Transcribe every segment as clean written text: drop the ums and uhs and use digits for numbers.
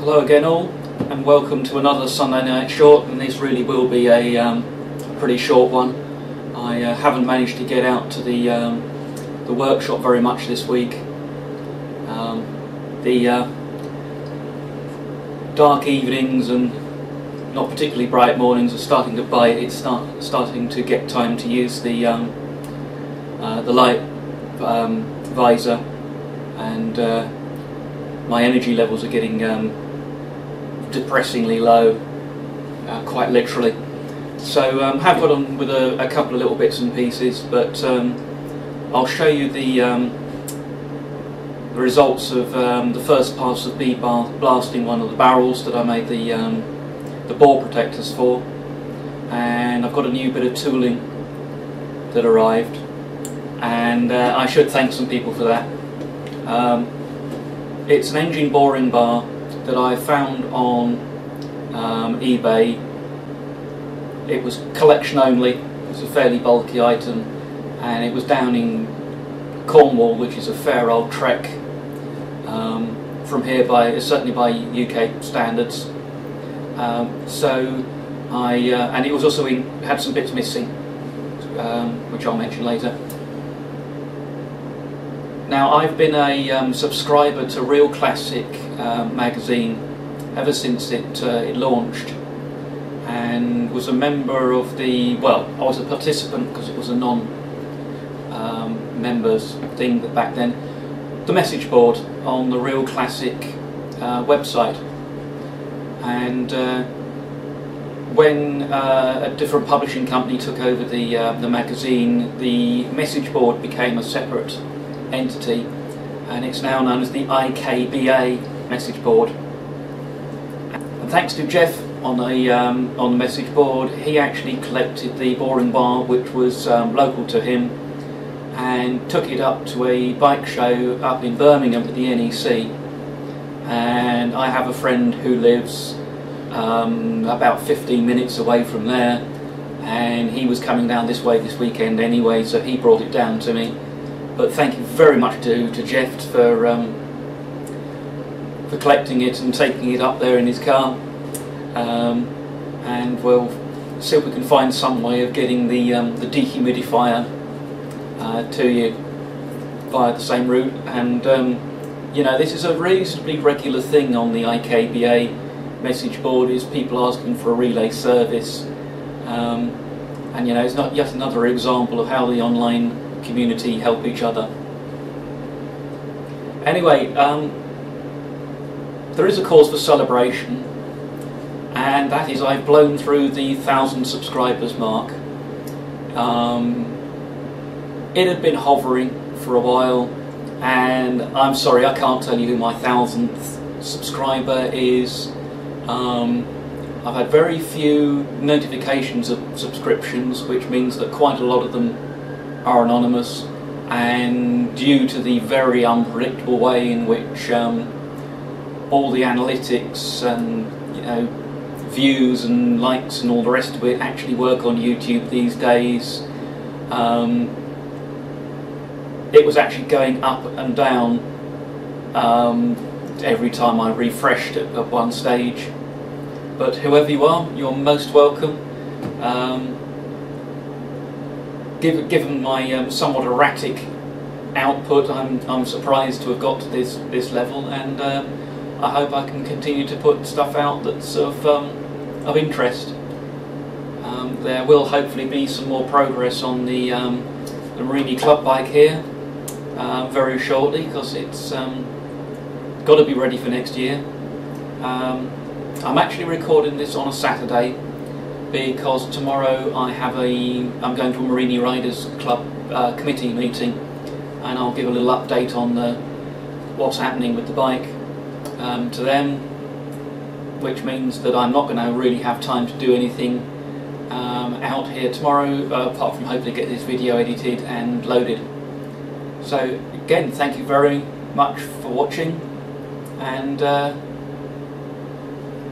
Hello again all, and welcome to another Sunday Night Short, and this really will be a pretty short one. I haven't managed to get out to the workshop very much this week. The dark evenings and not particularly bright mornings are starting to bite. It's starting to get time to use the light visor, and my energy levels are getting depressingly low, quite literally. So have got on with a couple of little bits and pieces, but I'll show you the results of the first pass of bead blasting one of the barrels that I made the bore protectors for, and I've got a new bit of tooling that arrived, and I should thank some people for that. It's an engine boring bar that I found on eBay. It was collection only. It was a fairly bulky item, and it was down in Cornwall, which is a fair old trek from here, certainly by UK standards. So and it was also had some bits missing, which I'll mention later. Now, I've been a subscriber to Real Classic magazine ever since it launched, and was a member of I was a participant because it was a non-members thing back then, the message board on the Real Classic website. And when a different publishing company took over the magazine, the message board became a separate entity, and it's now known as the IKBA message board. And thanks to Jeff on the message board, he actually collected the boring bar, which was local to him, and took it up to a bike show up in Birmingham at the NEC. And I have a friend who lives about 15 minutes away from there, and he was coming down this way this weekend anyway, so he brought it down to me. But thank you very much to Jeff for collecting it and taking it up there in his car, and we'll see if we can find some way of getting the dehumidifier to you via the same route. And you know, this is a reasonably regular thing on the IKBA message board, is people asking for a relay service, and you know, it's not yet another example of how the online community help each other. Anyway, there is a cause for celebration, and that is I've blown through the 1,000 subscribers mark. It had been hovering for a while, and I'm sorry, I can't tell you who my 1,000th subscriber is. I've had very few notifications of subscriptions, which means that quite a lot of them are anonymous, and due to the very unpredictable way in which all the analytics and, you know, views and likes and all the rest of it actually work on YouTube these days, it was actually going up and down every time I refreshed it at one stage. But whoever you are, you're most welcome. Given my somewhat erratic output, I'm surprised to have got to this level, and I hope I can continue to put stuff out that's of interest. There will hopefully be some more progress on the Morini club bike here very shortly, because it's got to be ready for next year. I'm actually recording this on a Saturday, because tomorrow I'm going to a Morini Riders Club committee meeting, and I'll give a little update on what's happening with the bike to them, which means that I'm not going to really have time to do anything out here tomorrow, apart from hopefully get this video edited and loaded. So again, thank you very much for watching, and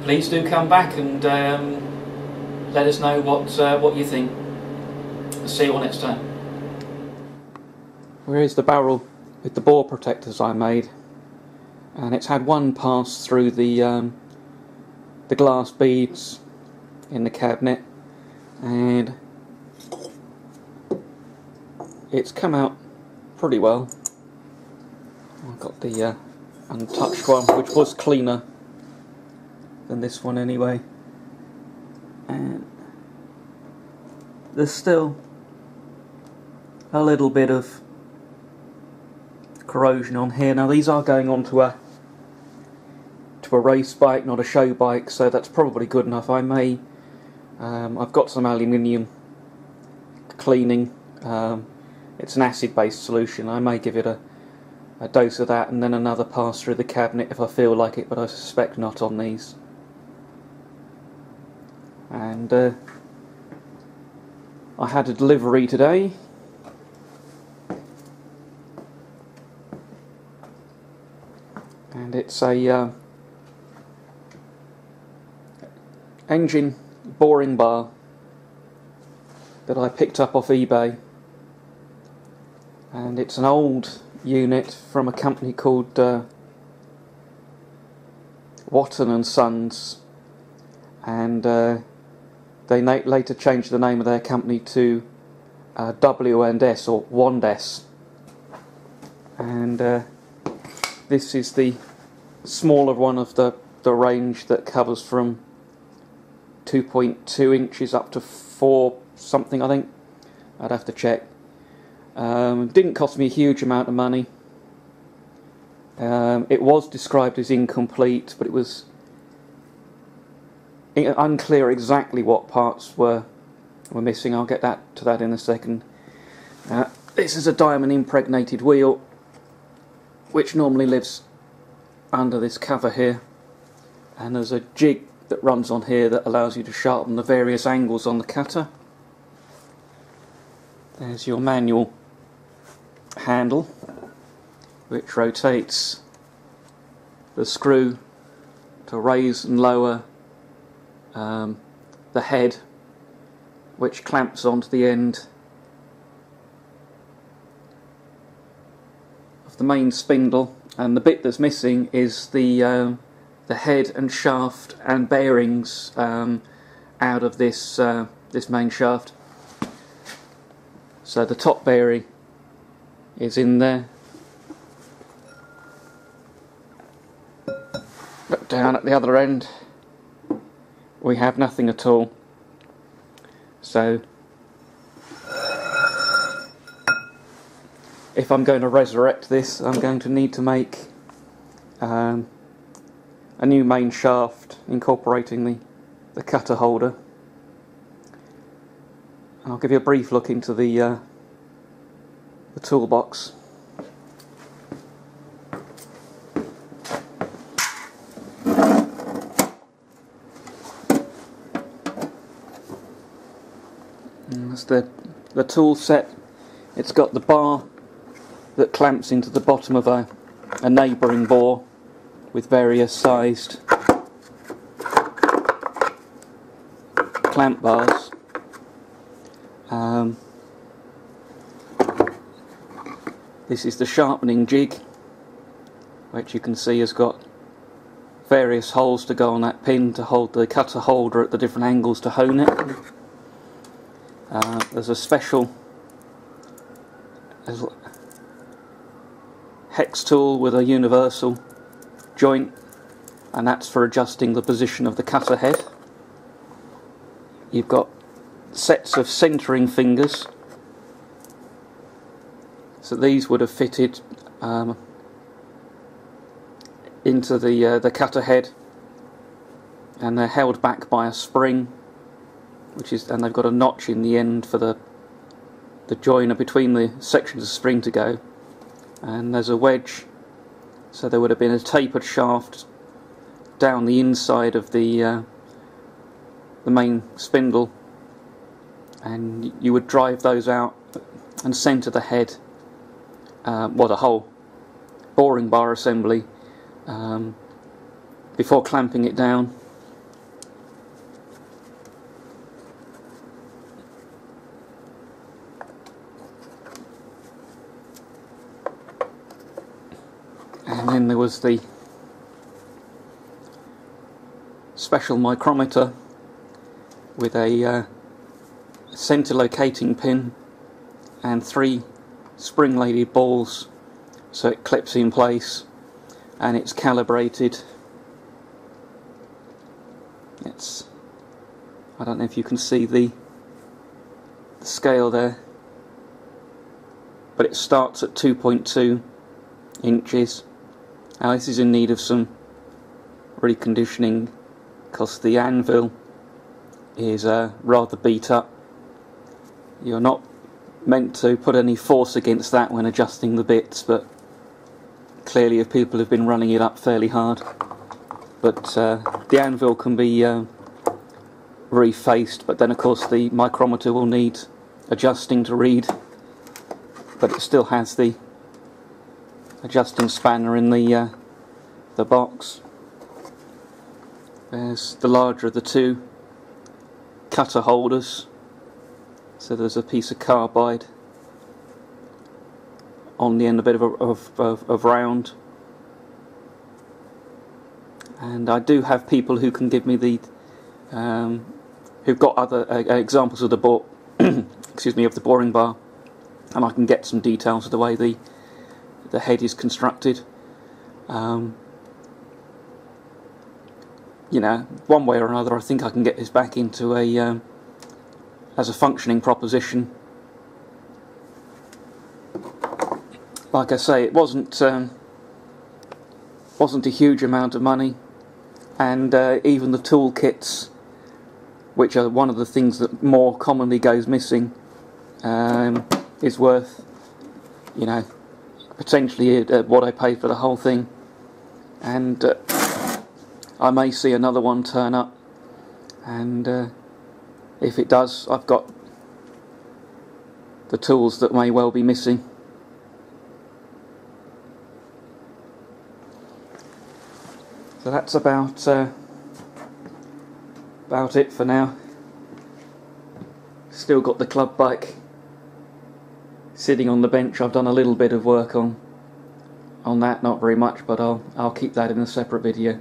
please do come back and let us know what you think. See you all next time. Where is the barrel with the bore protectors I made? and it's had one pass through the glass beads in the cabinet, and it's come out pretty well. I've got the untouched one, which was cleaner than this one anyway, and there's still a little bit of corrosion on here. Now these are going onto a race bike, not a show bike, so that's probably good enough. I may I've got some aluminium cleaning. It's an acid based solution. I may give it a dose of that and then another pass through the cabinet if I feel like it, but I suspect not on these. And I had a delivery today. And it's a engine boring bar that I picked up off eBay, and it's an old unit from a company called Watton and Sons, and they later changed the name of their company to W&S or Wandes, and this is the smaller one of the range that covers from 2.2 inches up to 4 something, I think. I'd have to check. Didn't cost me a huge amount of money. It was described as incomplete, but it was unclear exactly what parts were missing. I'll get to that in a second. This is a diamond impregnated wheel, which normally lives under this cover here, and there's a jig that runs on here that allows you to sharpen the various angles on the cutter. There's your manual handle, which rotates the screw to raise and lower the head, which clamps onto the end of the main spindle. And the bit that's missing is the head and shaft and bearings out of this this main shaft. So the top bearing is in there. But down at the other end we have nothing at all. So if I'm going to resurrect this, I'm going to need to make a new main shaft incorporating the cutter holder. And I'll give you a brief look into the toolbox. And that's the tool set. It's got the bar that clamps into the bottom of a neighbouring bore with various sized clamp bars. This is the sharpening jig, which you can see has got various holes to go on that pin to hold the cutter holder at the different angles to hone it. There's a special hex tool with a universal joint, and that's for adjusting the position of the cutter head. You've got sets of centering fingers, so these would have fitted into the cutter head, and they're held back by a spring, and they've got a notch in the end for the joiner between the sections of spring to go. And there's a wedge, so there would have been a tapered shaft down the inside of the main spindle, and you would drive those out and centre the head, the whole boring bar assembly, before clamping it down. And then there was the special micrometer with a centre locating pin and 3 spring-loaded balls, so it clips in place and it's calibrated. I don't know if you can see the scale there, but it starts at 2.2 inches. Now this is in need of some reconditioning because the anvil is rather beat up. You're not meant to put any force against that when adjusting the bits, but clearly if people have been running it up fairly hard. But the anvil can be refaced, but then of course the micrometer will need adjusting to read, but it still has the adjusting spanner in the box. There's the larger of the 2 cutter holders, so there's a piece of carbide on the end, a bit of round, and I do have people who can give me the who've got other examples of the excuse me, of the boring bar, and I can get some details of the way the head is constructed. You know, one way or another I think I can get this back into a as a functioning proposition. Like I say, it wasn't a huge amount of money, and even the tool kits, which are one of the things that more commonly goes missing, is worth, you know, potentially what I paid for the whole thing. And I may see another one turn up, and if it does, I've got the tools that may well be missing. So that's about it for now. Still got the club bike sitting on the bench. I've done a little bit of work on that, not very much, but I'll keep that in a separate video.